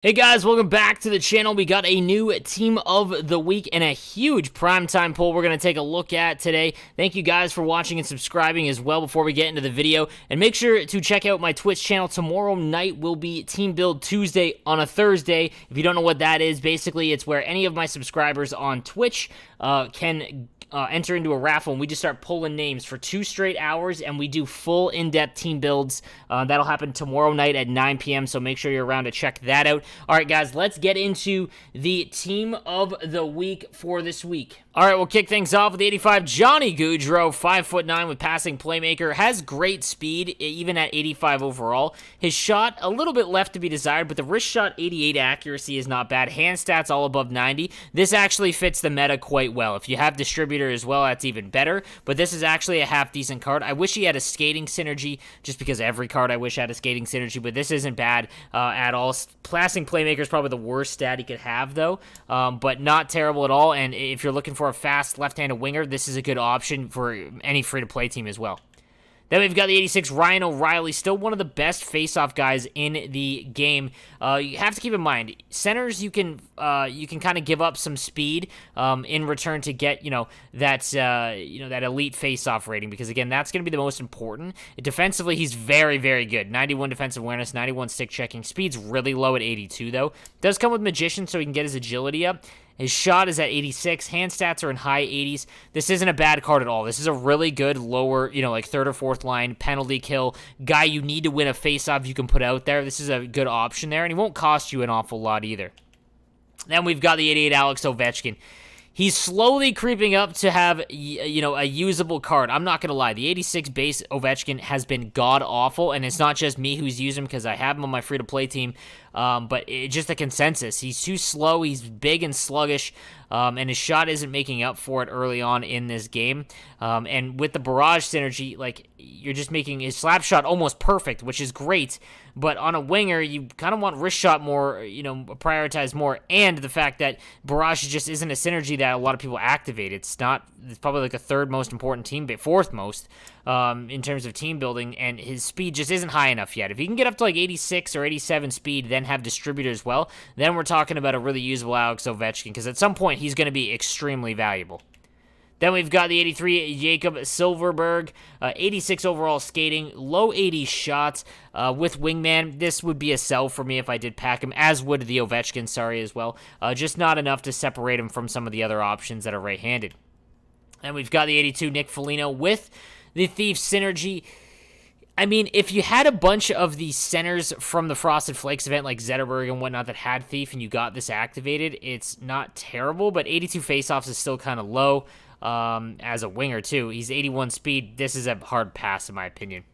Hey guys, welcome back to the channel. We got a new team of the week and a huge primetime poll we're going to take a look at today. Thank you guys for watching and subscribing as well before we get into the video. And make sure to check out my Twitch channel. Tomorrow night will be Team Build Tuesday on a Thursday. If you don't know what that is, basically it's where any of my subscribers on Twitch can enter into a raffle, and we just start pulling names for 2 straight hours, and we do full in-depth team builds. That'll happen tomorrow night at 9 p.m., so make sure you're around to check that out. All right, guys, let's get into the team of the week for this week. All right, we'll kick things off with 85, Johnny Gaudreau, 5'9" with passing playmaker, has great speed, even at 85 overall. His shot, a little bit left to be desired, but the wrist shot 88 accuracy is not bad. Hand stats all above 90. This actually fits the meta quite well. If you have distributor as well, that's even better, but this is actually a half-decent card. I wish he had a skating synergy, just because every card I wish had a skating synergy, but this isn't bad at all. Passing playmaker is probably the worst stat he could have, though, but not terrible at all, and if you're looking for a fast left-handed winger, this is a good option for any free-to-play team as well. Then we've got the 86, Ryan O'Reilly, still one of the best face-off guys in the game. You have to keep in mind, centers you can kind of give up some speed in return to get that elite face-off rating, because again, that's going to be the most important. Defensively, he's very, very good. 91 defensive awareness, 91 stick checking. Speed's really low at 82 though. Does come with Magician, so he can get his agility up. His shot is at 86. Hand stats are in high 80s. This isn't a bad card at all. This is a really good lower, like third or fourth line penalty kill guy you need to win a face-off you can put out there. This is a good option there, and he won't cost you an awful lot either. Then we've got the 88 Alex Ovechkin. He's slowly creeping up to have, a usable card. I'm not going to lie. The 86 base Ovechkin has been god-awful, and it's not just me who's used him because I have him on my free-to-play team, but it's just a consensus. He's too slow, he's big and sluggish, and his shot isn't making up for it early on in this game. And with the barrage synergy, you're just making his slap shot almost perfect, which is great. But on a winger, you kind of want wrist shot more, prioritize more, and the fact that barrage just isn't a synergy that a lot of people activate. It's probably like a third most important team, fourth most in terms of team building, and his speed just isn't high enough yet. If he can get up to like 86 or 87 speed, then have distributor as well, then we're talking about a really usable Alex Ovechkin, because at some point he's going to be extremely valuable. Then we've got the 83, Jacob Silverberg, 86 overall skating, low 80 shots with wingman. This would be a sell for me if I did pack him, as would the Ovechkin, as well. Just not enough to separate him from some of the other options that are right-handed. And we've got the 82, Nick Foligno with the Thief synergy. I mean, if you had a bunch of these centers from the Frosted Flakes event, like Zetterberg and whatnot, that had Thief, and you got this activated, it's not terrible, but 82 faceoffs is still kind of low. As a winger, too. He's 81 speed. This is a hard pass, in my opinion.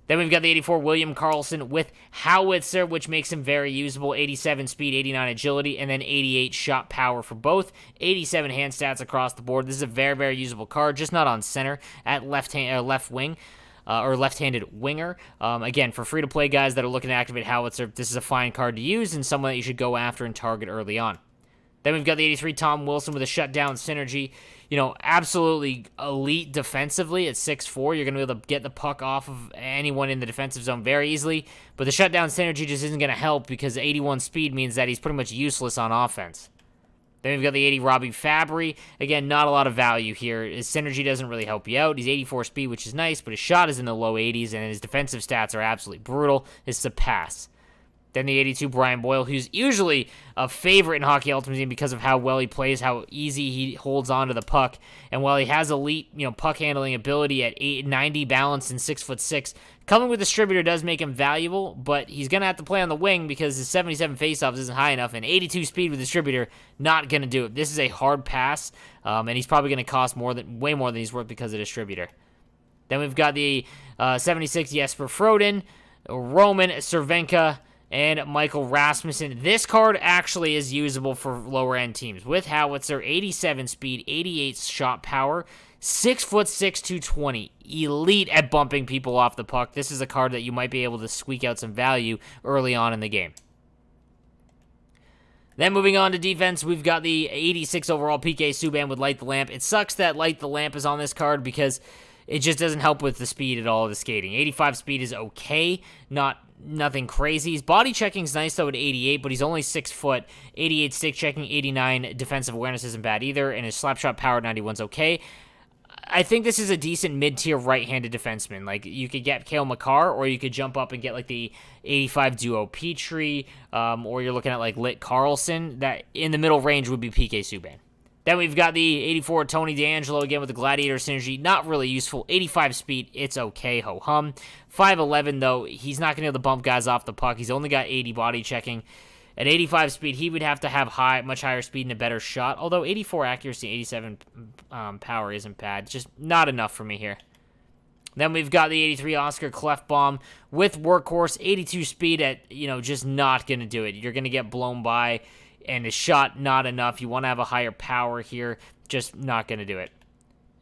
Then we've got the 84 William Karlsson with Howitzer, which makes him very usable. 87 speed, 89 agility, and then 88 shot power for both. 87 hand stats across the board. This is a very, very usable card, just not on center, at left wing. Or left-handed winger. Again, for free-to-play guys that are looking to activate Howitzer, this is a fine card to use and someone that you should go after and target early on. Then we've got the 83 Tom Wilson with a shutdown synergy. Absolutely elite defensively at 6'4". You're going to be able to get the puck off of anyone in the defensive zone very easily. But the shutdown synergy just isn't going to help, because 81 speed means that he's pretty much useless on offense. Then we've got the 80 Robbie Fabbri. Again, not a lot of value here. His synergy doesn't really help you out. He's 84 speed, which is nice, but his shot is in the low 80s, and his defensive stats are absolutely brutal. It's a pass. Then the 82 Brian Boyle, who's usually a favorite in Hockey Ultimate Team because of how well he plays, how easy he holds on to the puck. And while he has elite, puck handling ability at 90 balance and 6'6", coming with distributor does make him valuable, but he's going to have to play on the wing because his 77 faceoffs isn't high enough, and 82 speed with distributor, not going to do it. This is a hard pass, and he's probably going to cost way more than he's worth because of distributor. Then we've got the 76 Jesper Froden, Roman Cervenka, and Michael Rasmussen. This card actually is usable for lower-end teams. With Howitzer, 87 speed, 88 shot power, 6'6", 220. Elite at bumping people off the puck. This is a card that you might be able to squeak out some value early on in the game. Then moving on to defense, we've got the 86 overall PK Subban with Light the Lamp. It sucks that Light the Lamp is on this card because it just doesn't help with the speed at all of the skating. 85 speed is okay, not nothing crazy. His body checking's nice, though, at 88, but he's only 6 foot. 88 stick checking, 89 defensive awareness isn't bad either, and his slap shot power at 91's okay. I think this is a decent mid-tier right-handed defenseman. Like, you could get Cale Makar, or you could jump up and get, like, the 85 duo Petrie, or you're looking at, like, Lit Karlsson. That, in the middle range, would be PK Subban. Then we've got the 84 Tony DeAngelo, again, with the Gladiator synergy. Not really useful. 85 speed, it's okay, ho-hum. 5'11", though, he's not going to be able to bump guys off the puck. He's only got 80 body checking. At 85 speed, he would have to have much higher speed and a better shot. Although 84 accuracy, 87 power isn't bad. Just not enough for me here. Then we've got the 83 Oscar KLEFBOM with workhorse, 82 speed at, just not going to do it. You're going to get blown by, and his shot, not enough. You want to have a higher power here. Just not going to do it.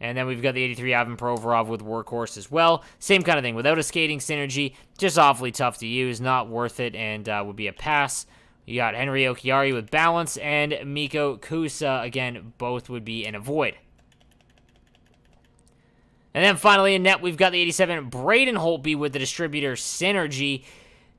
And then we've got the 83 Ivan Provorov with workhorse as well. Same kind of thing. Without a skating synergy, just awfully tough to use. Not worth it, and would be a pass. You got Henry Okiari with balance, and Mikko KOUSA, again, both would be an avoid. And then finally in net, we've got the 87 Braden Holtby with the distributor synergy.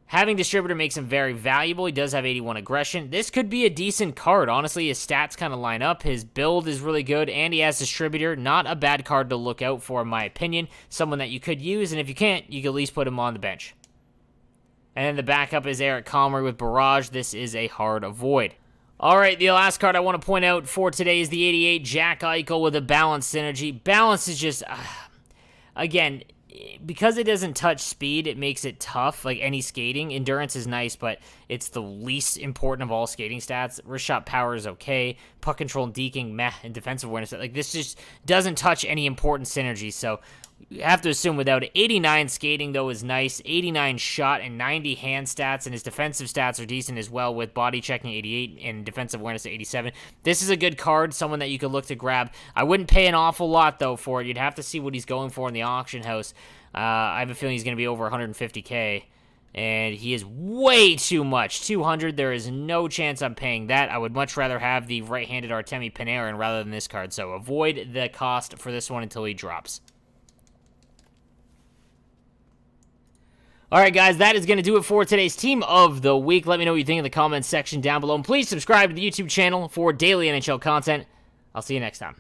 Having distributor makes him very valuable. He does have 81 aggression. This could be a decent card. Honestly, his stats kind of line up. His build is really good, and he has distributor. Not a bad card to look out for, in my opinion. Someone that you could use, and if you can't, you can at least put him on the bench. And then the backup is Eric Comrie with Barrage. This is a hard avoid. All right, the last card I want to point out for today is the 88 Jack Eichel with a balance synergy. Balance is just, again, because it doesn't touch speed, it makes it tough, like any skating. Endurance is nice, but it's the least important of all skating stats. Wrist shot power is okay. Puck control and deking, meh, and defensive awareness. Like, this just doesn't touch any important synergy, so you have to assume without it. 89 skating, though, is nice. 89 shot and 90 hand stats, and his defensive stats are decent as well, with body checking 88 and defensive awareness at 87. This is a good card, someone that you could look to grab. I wouldn't pay an awful lot, though, for it. You'd have to see what he's going for in the auction house. I have a feeling he's going to be over 150K, and he is way too much. 200, there is no chance I'm paying that. I would much rather have the right-handed Artemi Panarin rather than this card, so avoid the cost for this one until he drops. All right, guys, that is going to do it for today's Team of the Week. Let me know what you think in the comments section down below. And please subscribe to the YouTube channel for daily NHL content. I'll see you next time.